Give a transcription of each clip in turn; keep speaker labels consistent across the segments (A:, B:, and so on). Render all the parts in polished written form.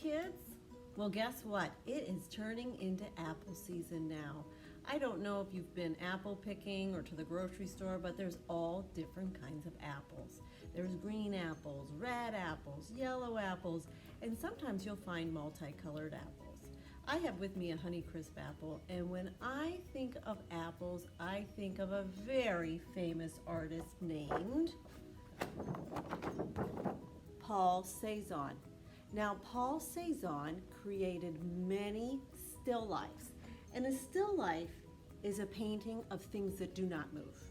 A: kids? Well, guess what? It is turning into apple season now. I don't know if you've been apple picking or to the grocery store, but there's all different kinds of apples. There's green apples, red apples, yellow apples, and sometimes you'll find multicolored apples. I have with me a Honeycrisp apple, and when I think of apples, I think of a very famous artist named Paul Cézanne. Now, Paul Cézanne created many still lifes, and a still life is a painting of things that do not move.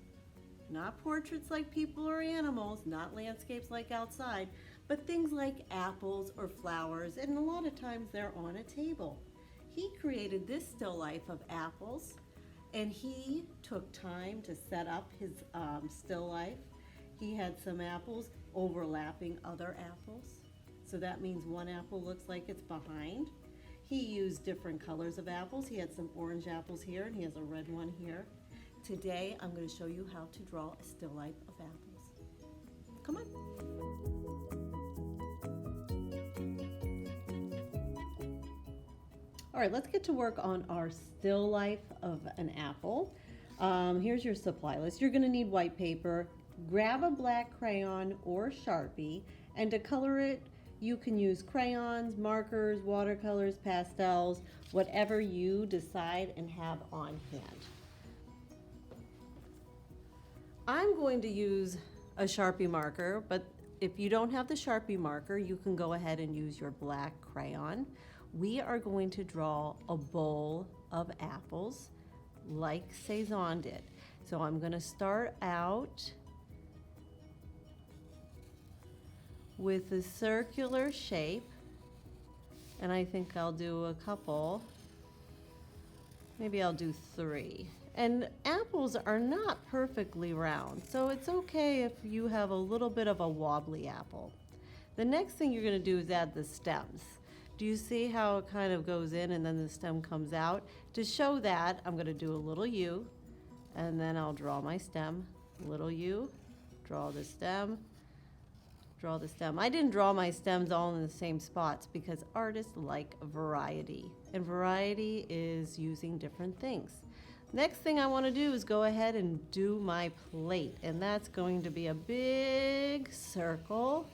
A: Not portraits like people or animals, not landscapes like outside, but things like apples or flowers, and a lot of times they're on a table. He created this still life of apples, and he took time to set up his still life. He had some apples overlapping other apples. So that means one apple looks like it's behind. He used different colors of apples. He had some orange apples here, and he has a red one here. Today, I'm going to show you how to draw a still life of apples. Come on. All right, let's get to work on our still life of an apple. Here's your supply list. You're going to need white paper. Grab a black crayon or Sharpie, and to color it, you can use crayons, markers, watercolors, pastels, whatever you decide and have on hand. I'm going to use a Sharpie marker, but if you don't have the Sharpie marker, you can go ahead and use your black crayon. We are going to draw a bowl of apples like Cézanne did. So I'm going to start out with a circular shape, and I think I'll do a couple. Maybe I'll do 3. And apples are not perfectly round, so it's okay if you have a little bit of a wobbly apple. The next thing you're going to do is add the stems. Do you see how it kind of goes in and then the stem comes out? To show that, I'm going to do a little U, and then I'll draw my stem. Little U, draw the stem, draw the stem. I didn't draw my stems all in the same spots because artists like variety, and variety is using different things. Next thing I want to do is go ahead and do my plate, and that's going to be a big circle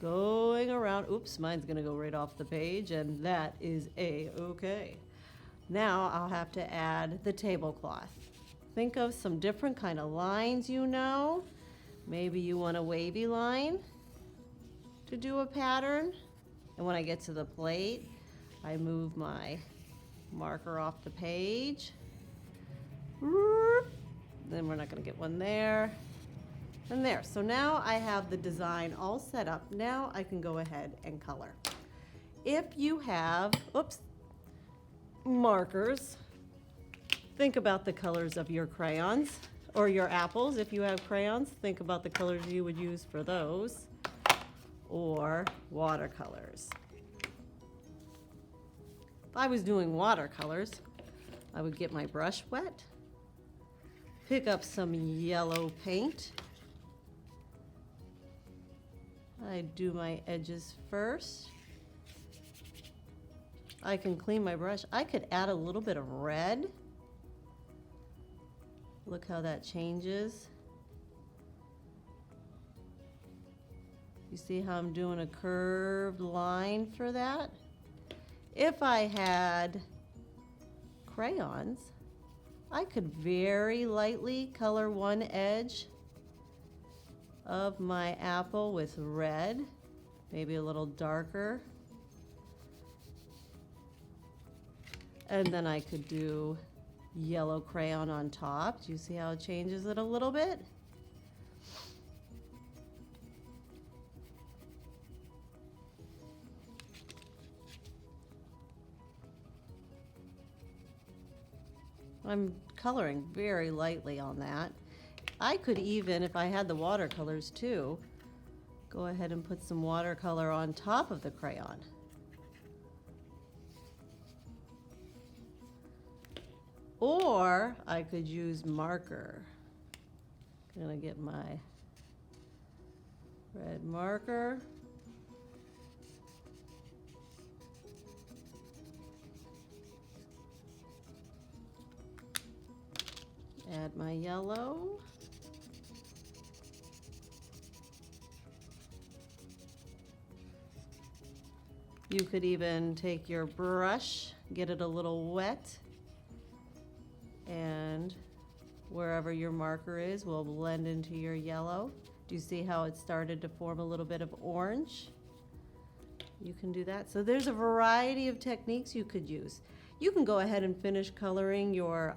A: going around. Oops, mine's going to go right off the page, and that is A-okay. Now I'll have to add the tablecloth. Think of some different kind of lines, you know. Maybe you want a wavy line to do a pattern. And when I get to the plate, I move my marker off the page. Then we're not going to get one there. And there. So now I have the design all set up. Now I can go ahead and color. If you have, markers, think about the colors of your crayons. Or your apples. If you have crayons, think about the colors you would use for those. Or watercolors. If I was doing watercolors, I would get my brush wet, pick up some yellow paint. I'd do my edges first. I can clean my brush. I could add a little bit of red. Look how that changes. You see how I'm doing a curved line for that? If I had crayons, I could very lightly color one edge of my apple with red, maybe a little darker. And then I could do yellow crayon on top. Do you see how it changes it a little bit? I'm coloring very lightly on that. I could even, if I had the watercolors too, go ahead and put some watercolor on top of the crayon. Or I could use marker. I'm gonna get my red marker. Add my yellow. You could even take your brush, get it a little wet, and wherever your marker is will blend into your yellow. Do you see how it started to form a little bit of orange? You can do that. So there's a variety of techniques you could use. You can go ahead and finish coloring your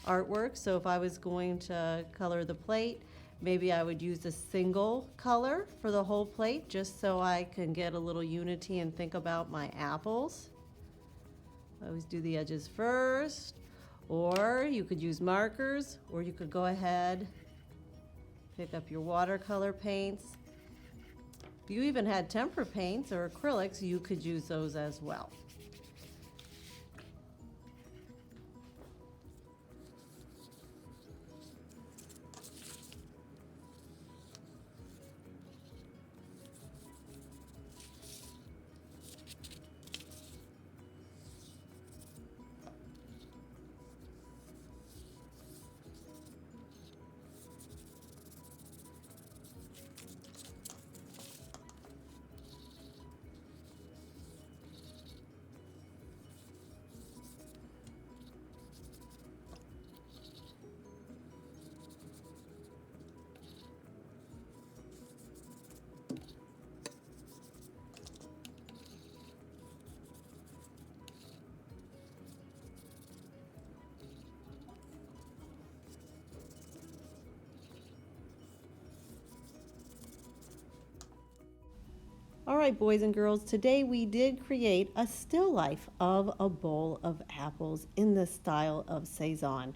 A: artwork. So if I was going to color the plate, maybe I would use a single color for the whole plate just so I can get a little unity and think about my apples. I always do the edges first. Or you could use markers, or you could go ahead, pick up your watercolor paints. If you even had tempera paints or acrylics, you could use those as well. All right, boys and girls, today we did create a still life of a bowl of apples in the style of Cézanne.